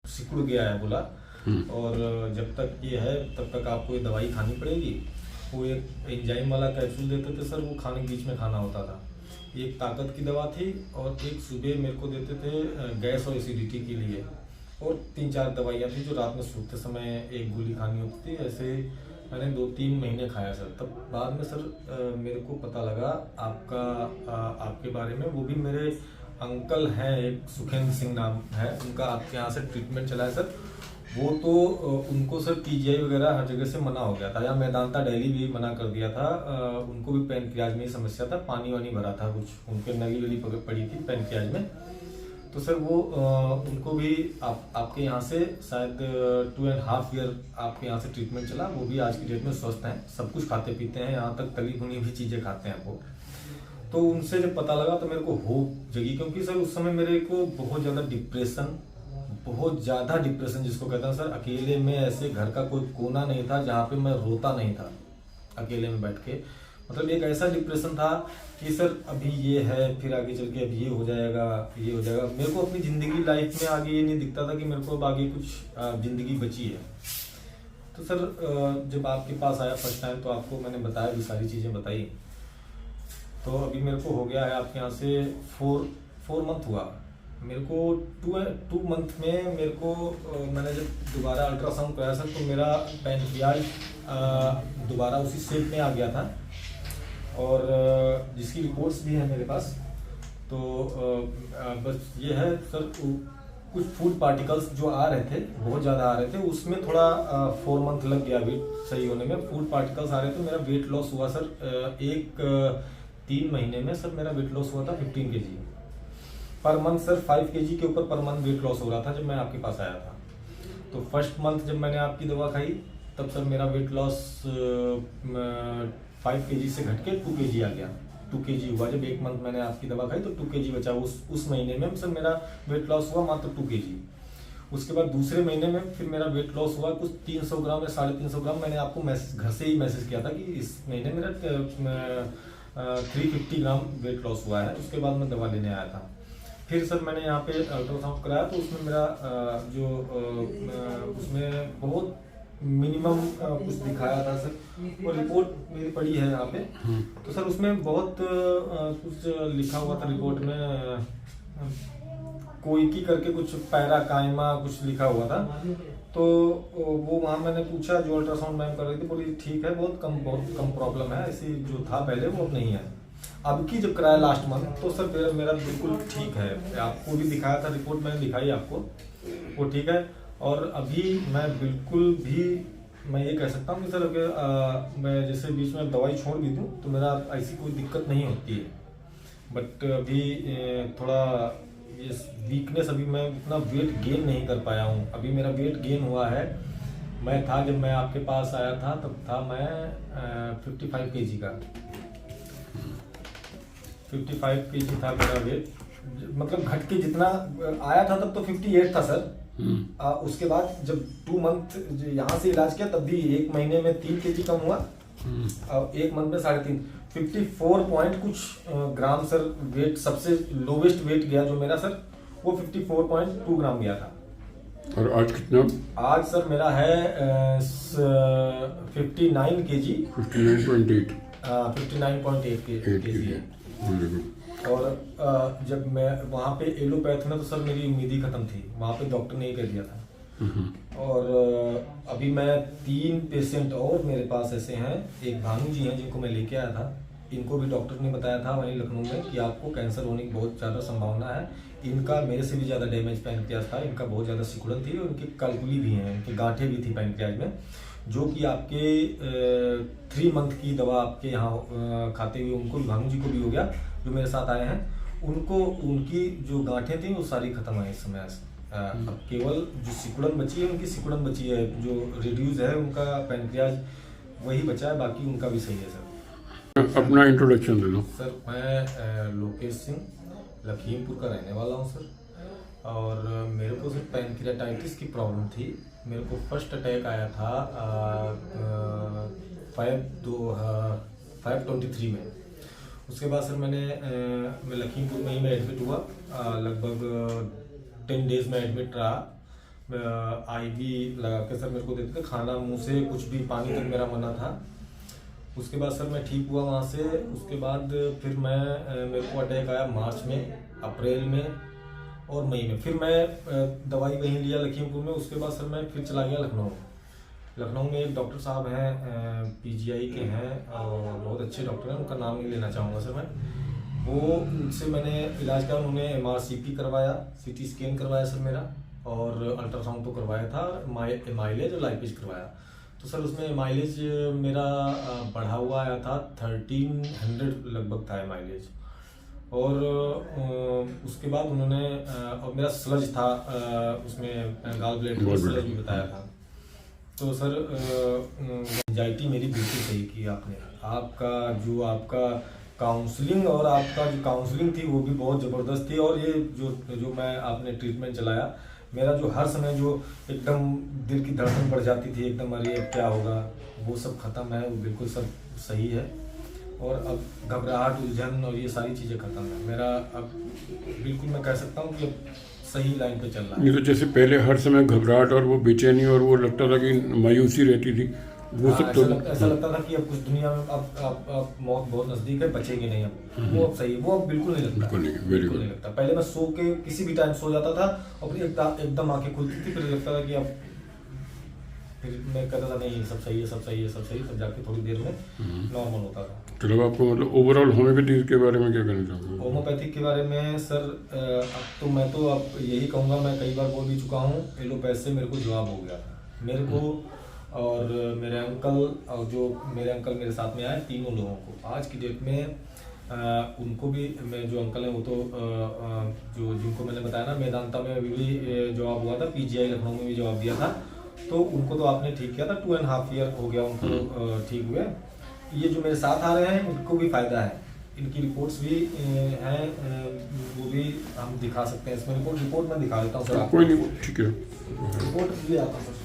सिकुड़ गया है बोला, और जब तक ये है तब तक आपको ये दवाई खानी पड़ेगी। वो एक एंजाइम वाला कैप्सूल देते थे सर, वो खाने के बीच में खाना होता था। एक ताकत की दवा थी और एक सुबह मेरे को देते थे गैस और एसिडिटी के लिए, और 3-4 दवाइयाँ थी जो रात में सोते समय एक गोली खानी होती थी। ऐसे मैंने 2-3 महीने खाया सर। तब बाद में सर मेरे को पता लगा आपके बारे में। वो भी मेरे अंकल हैं, एक सुखेंद्र सिंह नाम है उनका, आपके यहाँ से ट्रीटमेंट चला है सर। वो तो उनको सर पीजीआई वगैरह हर जगह से मना हो गया था, या मेदांता दिल्ली भी मना कर दिया था। उनको भी पैनक्रियाज में ही समस्या था, पानी वानी भरा था कुछ, उनके नली वली पड़ी थी पैनक्रियाज में। तो सर वो उनको भी आपके यहाँ से शायद 2.5 ईयर आपके यहाँ से ट्रीटमेंट चला। वो भी आज की डेट में स्वस्थ हैं, सब कुछ खाते पीते हैं, यहाँ तक तली भुनी भी चीज़ें खाते हैं वो। तो उनसे जब पता लगा तो मेरे को होप जगी, क्योंकि सर उस समय मेरे को बहुत ज़्यादा डिप्रेशन जिसको कहते हैं सर, अकेले में ऐसे घर का कोई कोना नहीं था जहाँ पे मैं रोता नहीं था अकेले में बैठ के। मतलब एक ऐसा डिप्रेशन था कि सर अभी ये है, फिर आगे चल के अब ये हो जाएगा, ये हो जाएगा। मेरे को अपनी ज़िंदगी लाइफ में आगे ये नहीं दिखता था कि मेरे को अब आगे कुछ ज़िंदगी बची है। तो सर जब आपके पास आया फर्स्ट टाइम तो आपको मैंने बताया भी, सारी चीज़ें बताई। तो अभी मेरे को हो गया है आपके यहाँ से 4 मंथ हुआ मेरे को। 2 मंथ में मेरे को मैंने जब दोबारा अल्ट्रासाउंड कराया सर, तो मेरा पैनक्रियाज दोबारा उसी शेप में आ गया था, और जिसकी रिपोर्ट्स भी हैं मेरे पास। तो बस ये है सर, कुछ फूड पार्टिकल्स जो आ रहे थे बहुत ज़्यादा आ रहे थे, उसमें थोड़ा 4 मंथ लग गया वेट सही होने में। फूड पार्टिकल्स आ रहे थे, मेरा वेट लॉस हुआ सर 3 महीने में सर मेरा वेट लॉस हुआ था 15 kg per month sir. 5 kg के ऊपर पर मंथ वेट लॉस हो रहा था जब मैं आपके पास आया था। तो फर्स्ट मंथ जब मैंने आपकी दवा खाई तब सर मेरा वेट लॉस 5 kg से घट के 2 kg आ गया। 2 kg हुआ जब 1 मंथ मैंने आपकी दवा खाई, तो 2 kg बचा उस महीने में सर मेरा वेट लॉस हुआ मात्र 2 kg। उसके बाद दूसरे महीने में फिर मेरा वेट लॉस हुआ कुछ 300 ग्राम या 350 ग्राम। मैंने आपको घर से ही मैसेज किया था कि इस महीने मेरा 350 ग्राम वेट लॉस हुआ है। उसके बाद मैं दवा लेने आया था। फिर सर मैंने यहाँ पे अल्ट्रासाउंड कराया, तो उसमें मेरा उसमें बहुत मिनिमम कुछ दिखाया था सर। वो रिपोर्ट मेरी पड़ी है यहाँ पे। तो सर उसमें बहुत कुछ लिखा हुआ था रिपोर्ट में, कोइकी करके कुछ पैराकाइमा कुछ लिखा हुआ था। तो वो वहाँ मैंने पूछा, जो अल्ट्रासाउंड मैम कर रही थी, बोली ठीक है, बहुत कम प्रॉब्लम है, ऐसी जो था पहले वो अब नहीं है। अब की जब कराया लास्ट मंथ तो सर मेरा बिल्कुल ठीक है। आपको भी दिखाया था, रिपोर्ट मैंने दिखाई आपको, वो ठीक है। और अभी मैं बिल्कुल भी मैं ये कह सकता हूँ कि सर अगर मैं जैसे बीच में दवाई छोड़ भी दूँ तो मेरा ऐसी कोई दिक्कत नहीं होती है। बट अभी थोड़ा ये वीकनेस, अभी मैं इतना वेट गेन नहीं कर पाया हूँ। अभी मेरा वेट गेन हुआ है। मैं था जब मैं आपके पास आया था तब था मैं 55 kg का, 55 kg था मेरा वेट। मतलब घट के जितना आया था तब तो 58 था सर। उसके बाद जब 2 मंथ यहाँ से इलाज किया तब भी 1 महीने में 3 kg कम हुआ, और 1 मंथ में 3.5 54 पॉइंट कुछ ग्राम सर वेट, सबसे लोवेस्ट वेट गया जो मेरा सर वो 54.2 ग्राम गया था। और आज कितना? आज सर मेरा है 59 kg, 59.8 kg है। और जब मैं वहाँ पे एलोपैथ में तो सर मेरी उम्मीद ही खत्म थी, वहाँ पे डॉक्टर ने ही कह दिया था। और अभी मैं 3 पेशेंट और मेरे पास ऐसे हैं, एक भानु जी हैं जिनको मैं लेके आया था, इनको भी डॉक्टर ने बताया था वहीं लखनऊ में कि आपको कैंसर होने की बहुत ज़्यादा संभावना है। इनका मेरे से भी ज़्यादा डैमेज पैनक्रियाज था, इनका बहुत ज़्यादा सिकुड़न थी, और इनकी कैलकुली भी हैं, इनकी गांठें भी थी पैनक्रियाज में, जो कि आपके 3 मंथ की दवा आपके यहाँ खाते हुए उनको भी, भानु जी को भी हो गया जो मेरे साथ आए हैं, उनको उनकी जो गांठें थी वो सारी खत्म है इस समय। अब केवल जो सिकुड़न बची है, उनकी सिकुड़न बची है, जो रिड्यूस है उनका पैनक्रियाज वही बचा है, बाकी उनका भी सही है सर। अपना इंट्रोडक्शन दे दो सर। मैं लोकेश सिंह, लखीमपुर का रहने वाला हूँ सर। और मेरे को सिर्फ पैनक्रियाटाइटिस की प्रॉब्लम थी। मेरे को फर्स्ट अटैक आया था 5/23 में। उसके बाद सर मैं लखीमपुर में ही मैं एडमिट हुआ, लगभग 10 डेज में एडमिट रहा। आईवी लगा के सर मेरे को देते थे, खाना मुंह से कुछ भी पानी तक मेरा मना था। उसके बाद सर मैं ठीक हुआ वहाँ से। उसके बाद फिर मेरे को अटैक आया मार्च में, अप्रैल में और मई में। फिर मैं दवाई वहीं लिया लखीमपुर में। उसके बाद सर मैं फिर चला गया लखनऊ। लखनऊ में एक डॉक्टर साहब हैं, पीजीआई के हैं और बहुत अच्छे डॉक्टर हैं, उनका नाम नहीं लेना चाहूँगा सर मैं। वो उनसे मैंने इलाज किया, उन्होंने MRCP करवाया, CT स्कैन करवाया सर मेरा, और अल्ट्रासाउंड तो करवाया था, माइलेज और लाइपेज करवाया। तो सर उसमें माइलेज मेरा बढ़ा हुआ आया था, 1300 लगभग था माइलेज। और उसके बाद उन्होंने और मेरा स्लज था, उसमें गाल ब्लैडर स्लज भी बताया था। तो सर एंजाइटी मेरी बिल्कुल सही की आपने। आपका काउंसलिंग और आपका जो काउंसलिंग थी वो भी बहुत ज़बरदस्त थी। और ये जो मैं आपने ट्रीटमेंट चलाया, मेरा जो हर समय जो एकदम दिल की धड़कन बढ़ जाती थी एकदम, अरे अब क्या होगा, वो सब खत्म है, वो बिल्कुल सब सही है। और अब घबराहट, उलझन और ये सारी चीज़ें खत्म है मेरा। अब बिल्कुल मैं कह सकता हूँ कि अब सही लाइन पे चल रहा है। नहीं तो जैसे पहले हर समय घबराहट और वो बेचैनी और वो लगता था कि मायूसी रहती थी, वो सब तो ऐसा लगता था कि अब कुछ दुनिया में अब मौत बहुत नजदीक है, बचेंगे नहीं अब। वो अब सही है, वो अब बिल्कुल नहीं लगता। बिल्कुल नहीं लगता। पहले मैं सो के किसी भी टाइम सो जाता था और फिर एकदम आंखें खुलती थी, फिर लगता था कि अब, फिर मैं कहता था नहीं सब सही है, सब सही है, सब सही, तब जाके थोड़ी देर में नॉर्मल होता था। चलो आपको मतलब ओवरऑल होम्योपैथी के बारे में क्या कहना चाहूँगा? होम्योपैथिक के बारे में सर अब तो अब यही कहूँगा, मैं कई बार बोल भी चुका हूँ, एलोपैथ से मेरे को जवाब हो गया था मेरे को और मेरे अंकल, और जो मेरे अंकल मेरे साथ में आए, तीनों लोगों को आज की डेट में उनको भी, मैं जो अंकल हैं वो तो जो जिनको मैंने बताया ना मेदांता में अभी भी जवाब हुआ था, PGI लखनऊ में भी जवाब दिया था, तो उनको तो आपने ठीक किया था। 2.5 ईयर हो गया उनको ठीक हुए। ये जो मेरे साथ आ रहे हैं इनको भी फायदा है, इनकी रिपोर्ट्स भी हैं, वो भी हम दिखा सकते हैं इसमें। रिपोर्ट मैं दिखा देता हूँ सर आपको। कोई नहीं, ठीक है, रिपोर्ट भी आता है सर।